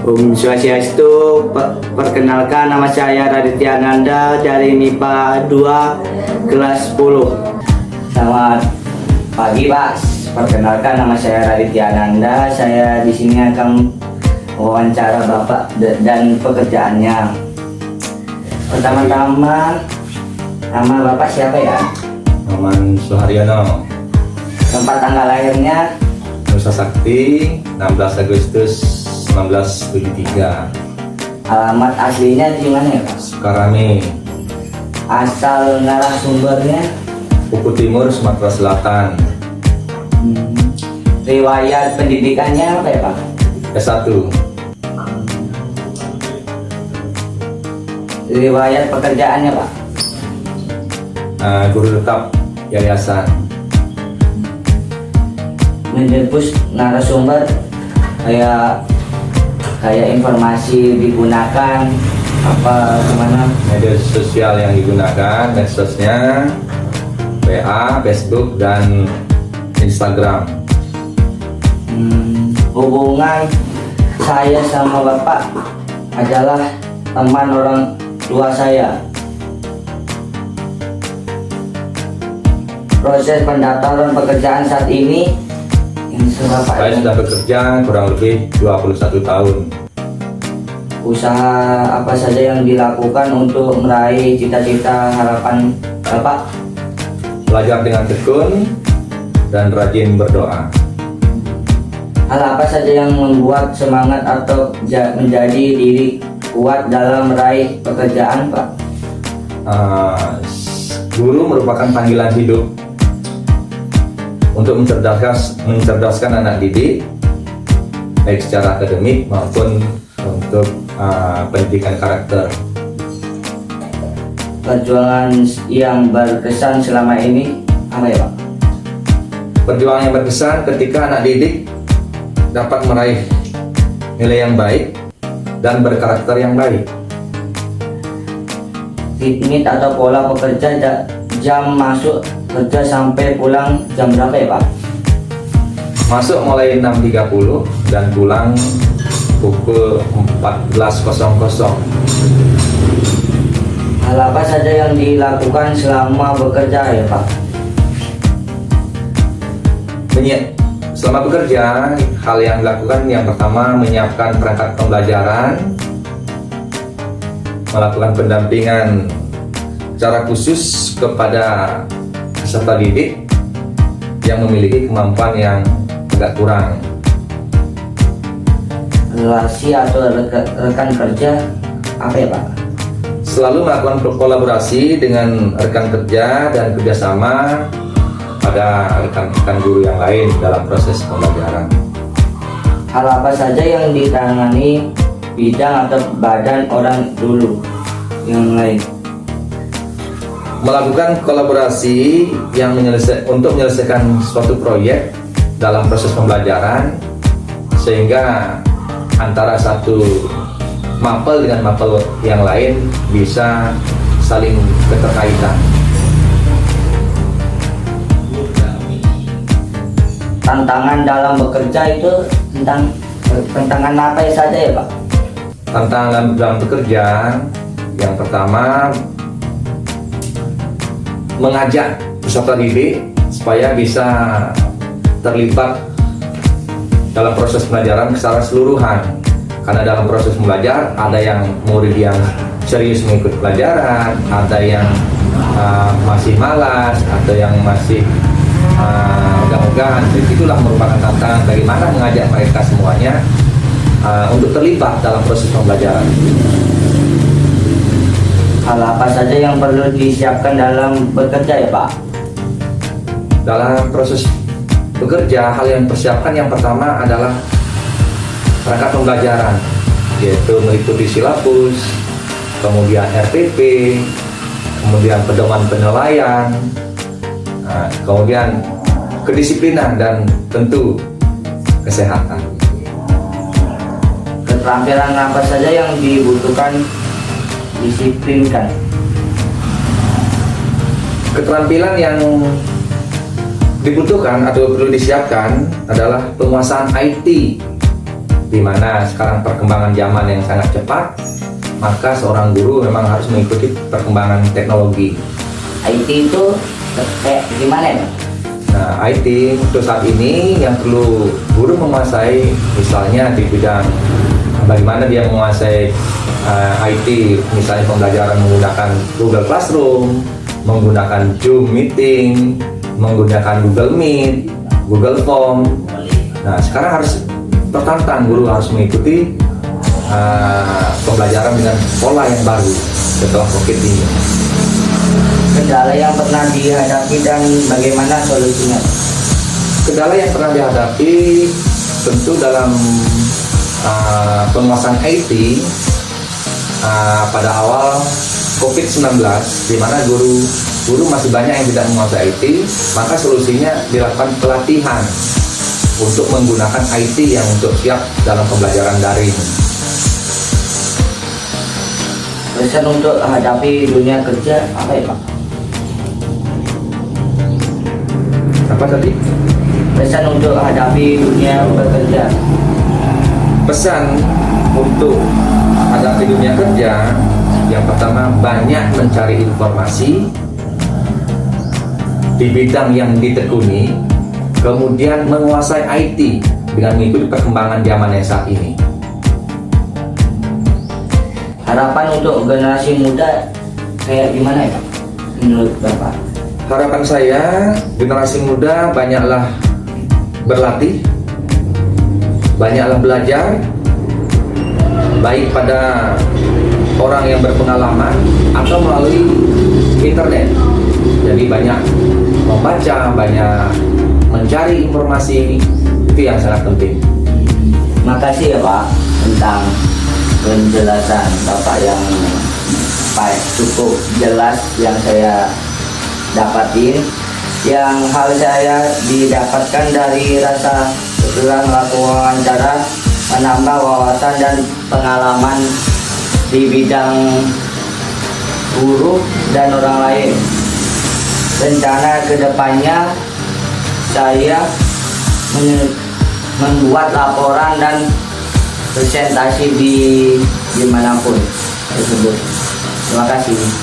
Om Swastiastu. Perkenalkan, nama saya Raditya Ananda dari MIPA 2 kelas 10. Selamat pagi Pak. Perkenalkan, nama saya Raditya Ananda. Saya di sini akan wawancara Bapak dan pekerjaannya. Pertama-tama, nama Bapak siapa ya? Maman Suharyono. Tempat tanggal lahirnya? Nusa Sakti, 16 Agustus 1973. Alamat aslinya di mana ya Pak? Sukarame, Asal narasumbernya? Pupu Timur, Sumatera Selatan. Riwayat pendidikannya apa ya Pak? S1, Riwayat pekerjaannya Pak? guru tetap yayasan. Menjemput narasumber kayak informasi digunakan apa gimana? Media sosial yang digunakan, medsosnya WA, Facebook, dan Instagram. Hubungan saya sama Bapak adalah teman orang tua saya. Proses pendaftaran pekerjaan saat ini Bapak Saya sudah bekerja kurang lebih 21 tahun. Usaha apa saja yang dilakukan untuk meraih cita-cita harapan Bapak? Belajar dengan tekun dan rajin berdoa. Hal apa saja yang membuat semangat atau menjadi diri kuat dalam meraih pekerjaan Pak? Guru merupakan panggilan hidup untuk mencerdaskan anak didik, baik secara akademik maupun untuk pendidikan karakter. Perjuangan yang berkesan selama ini apa ya Pak? Perjuangan yang berkesan ketika anak didik dapat meraih nilai yang baik dan berkarakter yang baik. Ritme atau pola pekerja jam masuk kerja sampai pulang jam berapa ya Pak? Masuk mulai 6.30 dan pulang pukul 14.00. Hal apa saja yang dilakukan selama bekerja ya Pak? Selama bekerja, hal yang dilakukan yang pertama menyiapkan perangkat pembelajaran, melakukan pendampingan secara khusus kepada peserta didik yang memiliki kemampuan yang agak kurang. Relasi atau rekan kerja apa ya Pak? Selalu melakukan kolaborasi dengan rekan kerja dan kerjasama pada rekan-rekan guru yang lain dalam proses pembelajaran. Hal apa saja yang ditangani bidang atau badan orang dulu yang lain? Melakukan kolaborasi untuk menyelesaikan suatu proyek dalam proses pembelajaran, sehingga antara satu mapel dengan mapel yang lain bisa saling keterkaitan. Tantangan dalam bekerja itu tantangan apa saja ya Pak? Tantangan dalam bekerja yang pertama mengajak peserta didik supaya bisa terlibat dalam proses pembelajaran secara keseluruhan, karena dalam proses belajar ada yang murid yang serius mengikuti pelajaran, ada yang masih malas, ada yang masih ogah-ogahan. Itulah merupakan tantangan bagaimana mengajak mereka semuanya untuk terlibat dalam proses pembelajaran. Hal apa saja yang perlu disiapkan dalam bekerja ya Pak? Dalam proses bekerja, hal yang persiapkan yang pertama adalah perangkat pembelajaran, yaitu meliputi silabus, kemudian RPP, kemudian pedoman penilaian, kemudian kedisiplinan, dan tentu kesehatan. Keterampilan apa saja yang dibutuhkan disiplinkan? Keterampilan yang dibutuhkan atau perlu disiapkan adalah penguasaan IT, di mana sekarang perkembangan zaman yang sangat cepat, maka seorang guru memang harus mengikuti perkembangan teknologi. IT itu kayak gimana ya? Nah, IT untuk saat ini yang perlu guru menguasai, misalnya di bidang bagaimana dia menguasai IT, misalnya pembelajaran menggunakan Google Classroom, menggunakan Zoom Meeting, menggunakan Google Meet, Google Form. Nah, sekarang harus tertantang, guru harus mengikuti pembelajaran dengan pola yang baru setelah COVID ini. Kendala yang pernah dihadapi dan bagaimana solusinya? Kendala yang pernah dihadapi tentu dalam penguasaan IT pada awal COVID-19, di mana guru masih banyak yang tidak menguasai IT, maka solusinya dilakukan pelatihan untuk menggunakan IT yang untuk siap dalam pembelajaran daring. Pesan untuk hadapi dunia kerja apa ya Pak? Apa tadi? Pesan untuk hadapi dunia bekerja. Pesan untuk hadapi dunia kerja, yang pertama banyak mencari informasi di bidang yang ditekuni, kemudian menguasai IT dengan mengikuti perkembangan zaman yang saat ini. Harapan untuk generasi muda kayak gimana ya Pak? Menurut Bapak? Harapan saya, generasi muda banyaklah berlatih, banyaklah belajar, baik pada orang yang berpengalaman atau melalui internet. Jadi banyak membaca, banyak mencari informasi, itu yang sangat penting. Makasih ya Pak tentang penjelasan Bapak yang cukup jelas yang saya dapatin. Yang hal saya didapatkan dari rasa setelah melakukan wawancara, menambah wawasan dan pengalaman di bidang guru dan orang lain. Rencana kedepannya saya membuat laporan dan presentasi di dimanapun tersebut. Terima kasih.